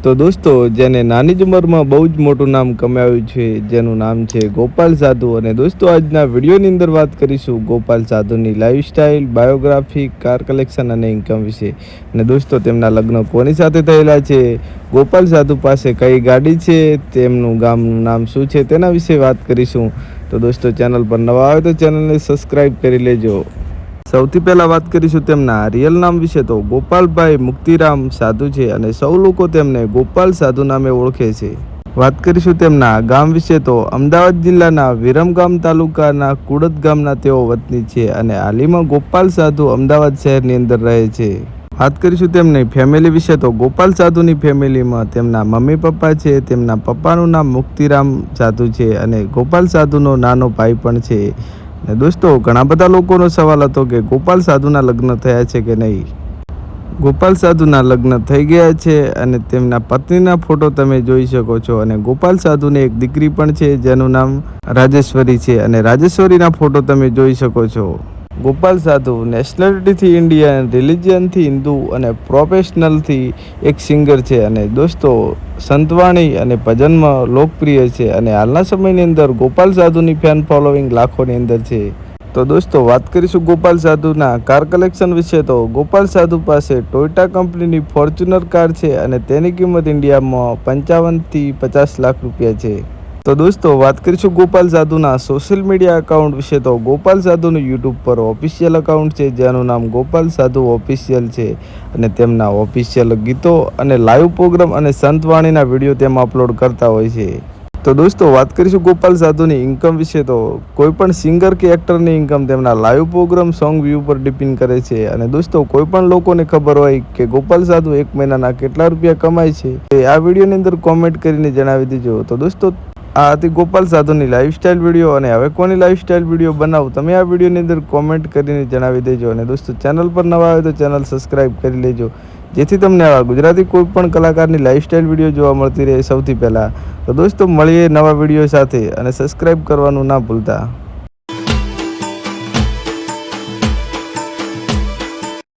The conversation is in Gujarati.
તો દોસ્તો, જેને નાની જ ઉંમરમાં બહુ જ મોટું નામ કમાવ્યું છે, જેનું નામ છે ગોપાલ સાધુ. અને દોસ્તો, આજના વિડીયોની અંદર વાત કરીશું ગોપાલ સાધુની લાઈફસ્ટાઈલ, બાયોગ્રાફી, કાર કલેક્શન અને ઇન્કમ વિશે. અને દોસ્તો, તેમના લગ્ન કોની સાથે થયેલા છે, ગોપાલ સાધુ પાસે કઈ ગાડી છે, તેમનું ગામનું નામ શું છે, તેના વિશે વાત કરીશું. તો દોસ્તો, ચેનલ પર નવા આવે તો ચેનલને સબસ્ક્રાઈબ કરી લેજો. સૌથી પહેલાં વાત કરીશું તેમના રિયલ નામ વિશે. તો ગોપાલભાઈ મુક્તિરામ સાધુ છે અને સૌ લોકો તેમને ગોપાલ સાધુ નામે ઓળખે છે. વાત કરીશું તેમના ગામ વિશે. તો અમદાવાદ જિલ્લાના વિરમગામ તાલુકાના કુડત ગામના તેઓ વતની છે અને હાલમાં ગોપાલ સાધુ અમદાવાદ શહેરની અંદર રહે છે. વાત કરીશું તેમની ફેમિલી વિશે. તો ગોપાલ સાધુની ફેમિલીમાં તેમના મમ્મી પપ્પા છે. તેમના પપ્પાનું નામ મુક્તિરામ સાધુ છે અને ગોપાલ સાધુનો નાનો ભાઈ પણ છે. ને દોસ્તો, ઘણા બધા લોકોનો સવાલ હતો કે ગોપાલ સાધુના લગ્ન થયા છે કે નહીં. ગોપાલ સાધુના લગ્ન થઈ ગયા છે અને તેમના પત્નીના ફોટો તમે જોઈ શકો છો. અને ગોપાલ સાધુને એક દીકરી પણ છે જેનું નામ રાજેશ્વરી છે અને રાજેશ્વરીના ફોટો તમે જોઈ શકો છો. ગોપાલ સાધુ નેશનાલિટીથી ઇન્ડિયન, રિલિજિયનથી હિન્દુ અને પ્રોફેશનલથી એક સિંગર છે. અને દોસ્તો, સંતવાણી અને ભજનમાં લોકપ્રિય છે અને હાલના સમયની અંદર ગોપાલ સાધુની ફેન ફોલોઈંગ લાખોની અંદર છે. તો દોસ્તો, વાત કરીશું ગોપાલ સાધુના કાર કલેક્શન વિશે. તો ગોપાલ સાધુ પાસે ટોયોટા કંપનીની ફોર્ચ્યુનર કાર છે અને તેની કિંમત ઇન્ડિયામાં 55 થી 50 લાખ રૂપિયા છે. તો દોસ્તો, વાત કરીશું ગોપાલ સાધુના સોશિયલ મીડિયા એકાઉન્ટ વિશે. તો ગોપાલ સાધુનું યુટ્યુબ પર ઓફિશિયલ એકાઉન્ટ છે જેનું નામ ગોપાલ સાધુ ઓફિશિયલ છે અને તેમના ઓફિશિયલ ગીતો અને લાઈવ પ્રોગ્રામ અને સંતવાણીના વિડીયો તેમાં અપલોડ કરતા હોય છે. તો દોસ્તો, વાત કરીશું ગોપાલ સાધુની ઇન્કમ વિશે. તો કોઈ પણ સિંગર કે એક્ટરની ઇન્કમ તેમના લાઈવ પ્રોગ્રામ, સોંગ વ્યૂ પર ડિપેન્ડ કરે છે. અને દોસ્તો, કોઈ પણ લોકોને ખબર હોય કે ગોપાલ સાધુ એક મહિનાના કેટલા રૂપિયા કમાય છે, તે આ વિડીયોની અંદર કોમેન્ટ કરીને જણાવી દેજો. તો દોસ્તો, આ હતી ગોપાલ સાધુની લાઈફસ્ટાઈલ વિડીયો. અને હવે કોની લાઈફસ્ટાઈલ વિડીયો બનાવું, તમે આ વિડીયોની અંદર કોમેન્ટ કરીને જણાવી દેજો. અને દોસ્તો, ચેનલ પર નવા આવે તો ચેનલ સબસ્ક્રાઈબ કરી લેજો, જેથી તમને આવા ગુજરાતી કોઈ પણ કલાકારની લાઈફસ્ટાઈલ વિડીયો જોવા મળતી રહે સૌથી પહેલાં. તો દોસ્તો, મળીએ નવા વિડીયો સાથે અને સબસ્ક્રાઈબ કરવાનું ના ભૂલતા.